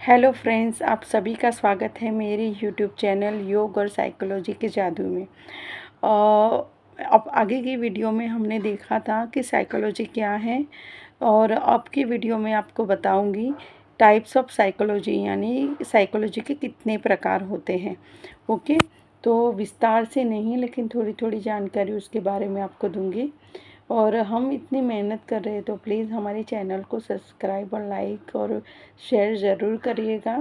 Hello friends, आप सभी का स्वागत है मेरे यूट्यूब चैनल योग और साइकोलॉजी के जादू में। अब आगे की वीडियो में हमने देखा था कि साइकोलॉजी क्या है, और अब की वीडियो में आपको बताऊंगी टाइप्स ऑफ साइकोलॉजी, यानी साइकोलॉजी के कितने प्रकार होते हैं। ओके, तो विस्तार से नहीं, लेकिन थोड़ी थोड़ी जानकारी उसके बारे में आपको दूंगी। और हम इतनी मेहनत कर रहे हैं तो प्लीज़ हमारे चैनल को सब्सक्राइब और लाइक और शेयर ज़रूर करिएगा।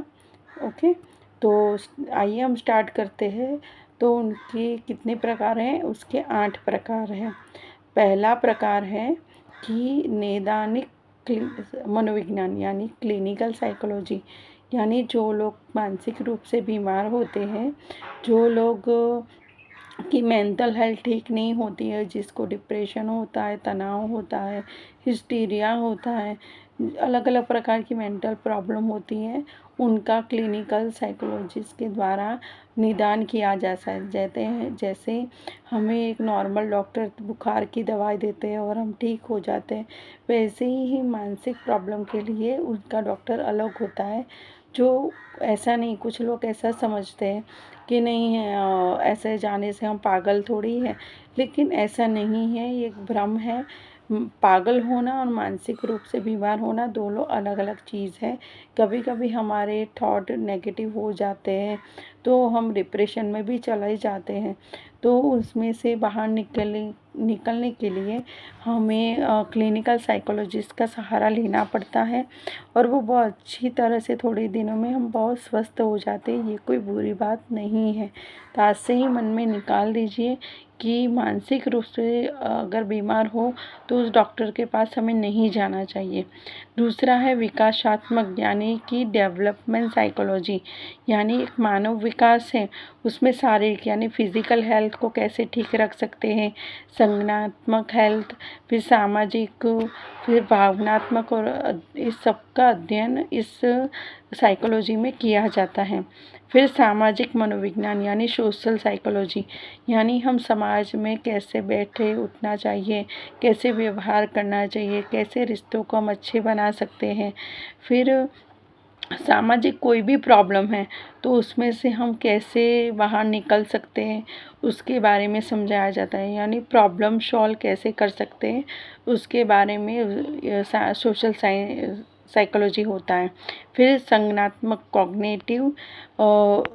ओके, तो आइए हम स्टार्ट करते हैं। तो उनके कितने प्रकार हैं? उसके 8 प्रकार हैं। पहला प्रकार है कि नैदानिक मनोविज्ञान, यानी क्लिनिकल साइकोलॉजी। यानी जो लोग मानसिक रूप से बीमार होते हैं, जो लोग कि मेंटल हेल्थ ठीक नहीं होती है, जिसको डिप्रेशन होता है, तनाव होता है, हिस्टीरिया होता है, अलग अलग प्रकार की मेंटल प्रॉब्लम होती है, उनका क्लिनिकल साइकोलॉजिस्ट के द्वारा निदान किया जा जाते हैं। जैसे हमें एक नॉर्मल डॉक्टर बुखार की दवाई देते हैं और हम ठीक हो जाते हैं, वैसे ही मानसिक प्रॉब्लम के लिए उनका डॉक्टर अलग होता है। जो ऐसा नहीं, कुछ लोग ऐसा समझते हैं कि नहीं है, ऐसे जाने से हम पागल थोड़ी हैं, लेकिन ऐसा नहीं है, ये एक भ्रम है। पागल होना और मानसिक रूप से बीमार होना दोनों अलग अलग चीज़ है। कभी कभी हमारे थॉट नेगेटिव हो जाते हैं तो हम डिप्रेशन में भी चले जाते हैं। तो उसमें से बाहर निकलने के लिए हमें क्लिनिकल साइकोलॉजिस्ट का सहारा लेना पड़ता है, और वो बहुत अच्छी तरह से थोड़े दिनों में हम बहुत स्वस्थ हो जाते हैं। ये कोई बुरी बात नहीं है। तो आज से ही मन में निकाल दीजिए कि मानसिक रूप से अगर बीमार हो तो उस डॉक्टर के पास हमें नहीं जाना चाहिए। दूसरा है विकासात्मक, यानी कि डेवलपमेंट साइकोलॉजी। यानी एक मानव विकास है, उसमें शारीरिक यानी फिजिकल हेल्थ को कैसे ठीक रख सकते हैं, संज्ञानात्मक हेल्थ, फिर सामाजिक, फिर भावनात्मक, और इस सब का अध्ययन इस साइकोलॉजी में किया जाता है। फिर सामाजिक मनोविज्ञान, यानी सोशल साइकोलॉजी। यानी हम समाज में कैसे बैठे उठना चाहिए, कैसे व्यवहार करना चाहिए, कैसे रिश्तों को हम अच्छे बना सकते हैं। फिर सामाजिक कोई भी प्रॉब्लम है तो उसमें से हम कैसे बाहर निकल सकते हैं, उसके बारे में समझाया जाता है। यानी प्रॉब्लम सॉल्व कैसे कर सकते हैं, उसके बारे में सोशल साइकोलॉजी होता है। फिर संज्ञानात्मक कॉग्निटिव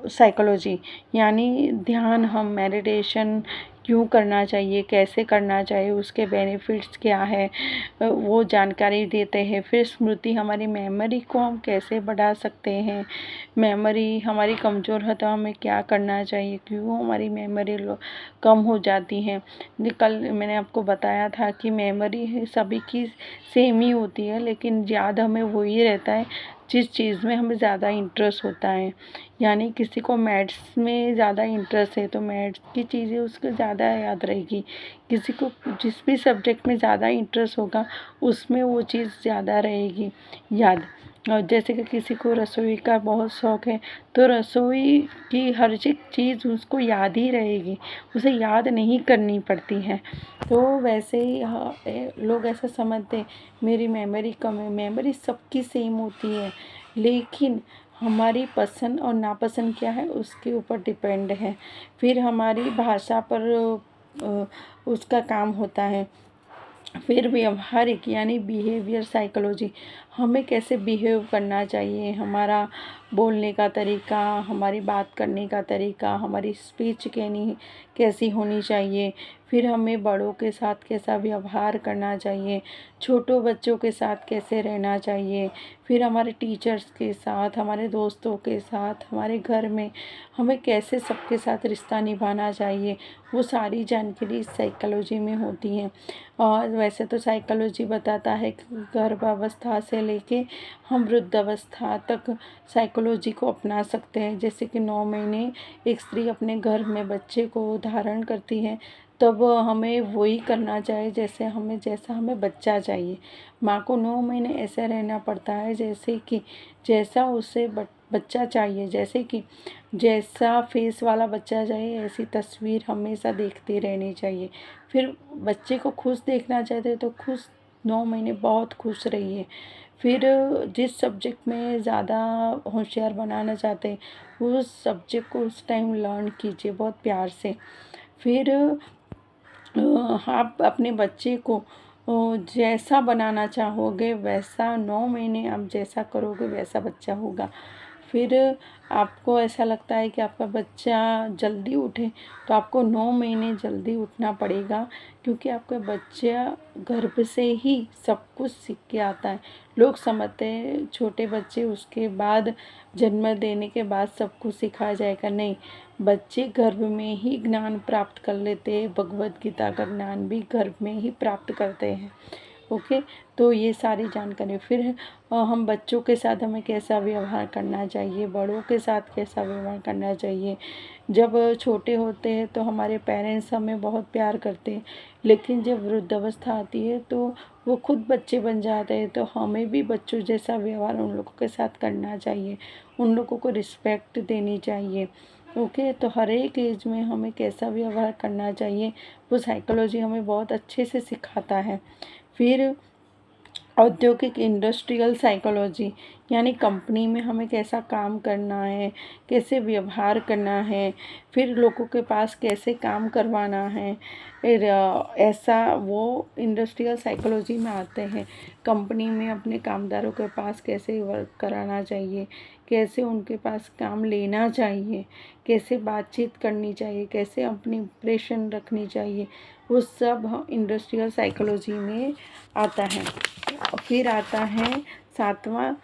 साइकोलॉजी, यानी ध्यान, हम मेडिटेशन क्यों करना चाहिए, कैसे करना चाहिए, उसके बेनिफिट्स क्या है, वो जानकारी देते हैं। फिर स्मृति, हमारी मेमोरी को हम कैसे बढ़ा सकते हैं, मेमोरी हमारी कमज़ोर है तो हमें क्या करना चाहिए, क्यों हमारी मेमोरी कम हो जाती है। कल मैंने आपको बताया था कि मेमोरी सभी की सेम ही होती है, लेकिन याद हमें वही रहता है जिस चीज़ में हमें ज़्यादा इंटरेस्ट होता है। यानी किसी को मैथ्स में ज़्यादा इंटरेस्ट है तो मैथ्स की चीज़ें उसको ज़्यादा याद रहेगी। किसी को जिस भी सब्जेक्ट में ज़्यादा इंटरेस्ट होगा उसमें वो चीज़ ज़्यादा रहेगी याद। और जैसे कि किसी को रसोई का बहुत शौक़ है तो रसोई की हर चीज़ उसको याद ही रहेगी, उसे याद नहीं करनी पड़ती है। तो वैसे ही लोग ऐसा समझते मेरी मेमोरी कम है। मेमोरी सबकी सेम होती है, लेकिन हमारी पसंद और नापसंद क्या है उसके ऊपर डिपेंड है। फिर हमारी भाषा पर उसका काम होता है। फिर व्यवहारिक, यानी बिहेवियर साइकोलॉजी, हमें कैसे बिहेव करना चाहिए, हमारा बोलने का तरीका, हमारी बात करने का तरीका, हमारी स्पीच कैसी होनी चाहिए। फिर हमें बड़ों के साथ कैसा व्यवहार करना चाहिए, छोटों बच्चों के साथ कैसे रहना चाहिए, फिर हमारे टीचर्स के साथ, हमारे दोस्तों के साथ, हमारे घर में हमें कैसे सबके साथ रिश्ता निभाना चाहिए, वो सारी जानकारी साइकोलॉजी में होती हैं। और वैसे तो साइकोलॉजी बताता है कि गर्भावस्था से लेके हम वृद्धावस्था तक साइकोलॉजी को अपना सकते हैं। जैसे कि 9 महीने एक स्त्री अपने गर्भ में बच्चे को धारण करती है, तब हमें वही करना चाहिए जैसा हमें बच्चा चाहिए। माँ को 9 महीने ऐसे रहना पड़ता है जैसे कि जैसा उसे बच्चा चाहिए, जैसे कि जैसा फेस वाला बच्चा चाहिए ऐसी तस्वीर हमेशा देखते रहनी चाहिए। फिर बच्चे को खुश देखना चाहते हैं तो खुश 9 महीने बहुत खुश रहिए। फिर जिस सब्जेक्ट में ज़्यादा होशियार बनाना चाहते हैं उस सब्जेक्ट को उस टाइम लर्न कीजिए बहुत प्यार से। फिर आप अपने बच्चे को जैसा बनाना चाहोगे वैसा 9 महीने आप जैसा करोगे वैसा बच्चा होगा। फिर आपको ऐसा लगता है कि आपका बच्चा जल्दी उठे तो आपको 9 महीने जल्दी उठना पड़ेगा, क्योंकि आपका बच्चा गर्भ से ही सब कुछ सीख के आता है। लोग समझते हैं छोटे बच्चे उसके बाद जन्म देने के बाद सब कुछ सिखाया जाएगा, नहीं। बच्चे गर्भ में ही ज्ञान प्राप्त कर लेते हैं, भगवत गीता का ज्ञान भी गर्भ में ही प्राप्त करते हैं। ओके, तो ये सारी जानकारी। फिर हम बच्चों के साथ हमें कैसा व्यवहार करना चाहिए, बड़ों के साथ कैसा व्यवहार करना चाहिए। जब छोटे होते हैं तो हमारे पेरेंट्स हमें बहुत प्यार करते हैं, लेकिन जब वृद्धावस्था आती है तो वो खुद बच्चे बन जाते हैं, तो हमें भी बच्चों जैसा व्यवहार उन लोगों के साथ करना चाहिए, उन लोगों को रिस्पेक्ट देनी चाहिए। ओके, तो हर एक एज में हमें कैसा व्यवहार करना चाहिए वो साइकोलॉजी हमें बहुत अच्छे से सिखाता है। फिर औद्योगिक इंडस्ट्रियल साइकोलॉजी, यानी कंपनी में हमें कैसा काम करना है, कैसे व्यवहार करना है, फिर लोगों के पास कैसे काम करवाना है। फिर ऐसा वो इंडस्ट्रियल साइकोलॉजी में आते हैं। कंपनी में अपने कामदारों के पास कैसे वर्क कराना चाहिए, कैसे उनके पास काम लेना चाहिए, कैसे बातचीत करनी चाहिए, कैसे अपनी इंप्रेशन रखनी चाहिए, वो सब इंडस्ट्रियल साइकोलॉजी में आता है। फिर आता है सातवां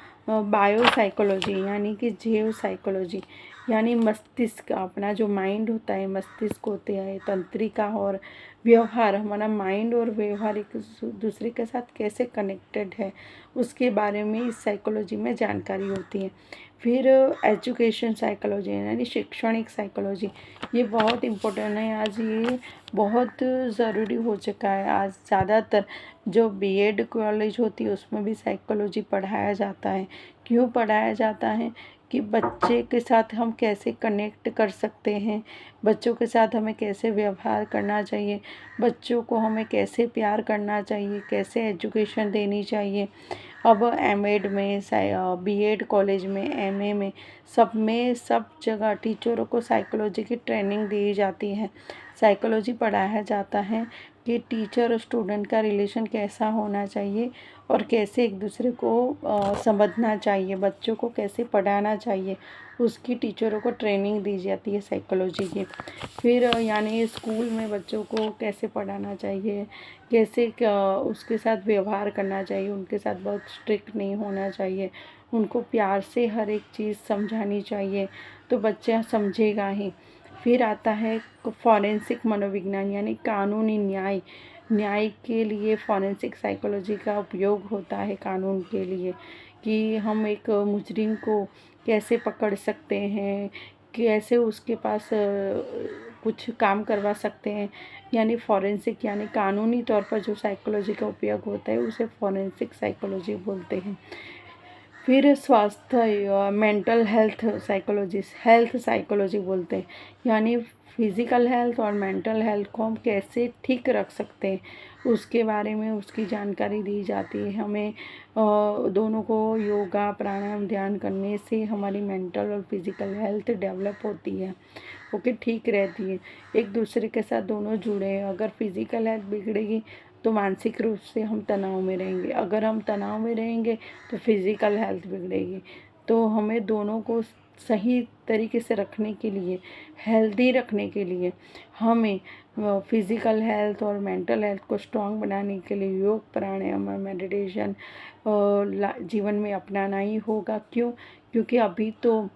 बायो साइकोलॉजी, यानी कि जैव साइकोलॉजी, यानी मस्तिष्क, अपना जो माइंड होता है, मस्तिष्क होते हैं, तंत्रिका और व्यवहार, हमारा माइंड और व्यवहार एक दूसरे के साथ कैसे कनेक्टेड है उसके बारे में इस साइकोलॉजी में जानकारी होती है। फिर एजुकेशन साइकोलॉजी, यानी शैक्षणिक साइकोलॉजी, ये बहुत इम्पोर्टेंट है। आज ये बहुत ज़रूरी हो चुका है। आज ज़्यादातर जो बीएड कॉलेज होती है उसमें भी साइकोलॉजी पढ़ाया जाता है। क्यों पढ़ाया जाता है कि बच्चे के साथ हम कैसे कनेक्ट कर सकते हैं, बच्चों के साथ हमें कैसे व्यवहार करना चाहिए, बच्चों को हमें कैसे प्यार करना चाहिए, कैसे एजुकेशन देनी चाहिए। अब एमएड में, बीएड कॉलेज में, एमए में सब जगह टीचरों को साइकोलॉजी की ट्रेनिंग दी जाती है। साइकोलॉजी पढ़ाया जाता है कि टीचर और स्टूडेंट का रिलेशन कैसा होना चाहिए और कैसे एक दूसरे को समझना चाहिए, बच्चों को कैसे पढ़ाना चाहिए, उसकी टीचरों को ट्रेनिंग दी जाती है साइकोलॉजी की। फिर यानी स्कूल में बच्चों को कैसे पढ़ाना चाहिए, कैसे उसके साथ व्यवहार करना चाहिए, उनके साथ बहुत स्ट्रिक्ट नहीं होना चाहिए, उनको प्यार से हर एक चीज़ समझानी चाहिए, तो बच्चा समझेगा ही। फिर आता है फॉरेंसिक मनोविज्ञान, यानी कानूनी न्याय। न्याय के लिए फॉरेंसिक साइकोलॉजी का उपयोग होता है कानून के लिए, कि हम एक मुजरिम को कैसे पकड़ सकते हैं, कैसे उसके पास कुछ काम करवा सकते हैं। यानी फॉरेंसिक, यानी कानूनी तौर पर जो साइकोलॉजी का उपयोग होता है उसे फॉरेंसिक साइकोलॉजी बोलते हैं। फिर स्वास्थ्य, mental health psychologist, health psychology बोलते हैं, यानी फिज़िकल हेल्थ और मेंटल हेल्थ को हम कैसे ठीक रख सकते हैं उसके बारे में उसकी जानकारी दी जाती है हमें। दोनों को योगा, प्राणायाम, ध्यान करने से हमारी मेंटल और फिज़िकल हेल्थ डेवलप होती है, ओके, ठीक रहती है, एक दूसरे के साथ दोनों जुड़े हैं। अगर फिज़िकल हेल्थ बिगड़ेगी तो मानसिक रूप से हम तनाव में रहेंगे, अगर हम तनाव में रहेंगे तो फिज़िकल हेल्थ बिगड़ेगी। तो हमें दोनों को सही तरीके से रखने के लिए, हेल्दी रखने के लिए, हमें फिज़िकल हेल्थ और मेंटल हेल्थ को स्ट्रॉन्ग बनाने के लिए योग, प्राणायाम और मेडिटेशन जीवन में अपनाना ही होगा। क्यों? क्योंकि अभी तो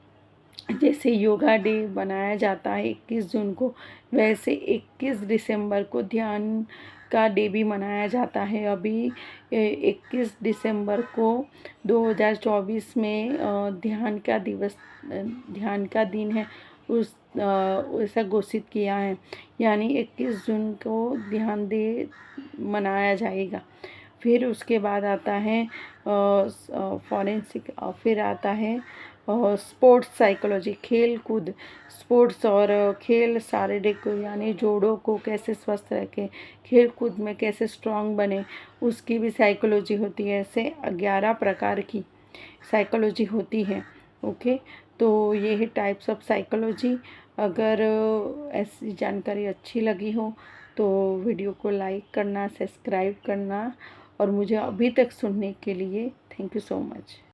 जैसे योगा डे बनाया जाता है 21 जून को, वैसे 21 दिसंबर को ध्यान का डे भी मनाया जाता है। अभी 21 दिसंबर को 2024 में ध्यान का दिन है, उस ऐसा घोषित किया है, यानी 21 जून को ध्यान डे मनाया जाएगा। फिर उसके बाद आता है फॉरेंसिक, फिर आता है स्पोर्ट्स साइकोलॉजी, खेल कूद, स्पोर्ट्स और खेल शारीरिक यानी जोड़ों को कैसे स्वस्थ रखें, खेल कूद में कैसे स्ट्रांग बने, उसकी भी साइकोलॉजी होती है। ऐसे 11 प्रकार की साइकोलॉजी होती है। ओके, तो ये है टाइप्स ऑफ साइकोलॉजी। अगर ऐसी जानकारी अच्छी लगी हो तो वीडियो को लाइक करना, सब्सक्राइब करना, और मुझे अभी तक सुनने के लिए थैंक यू सो मच।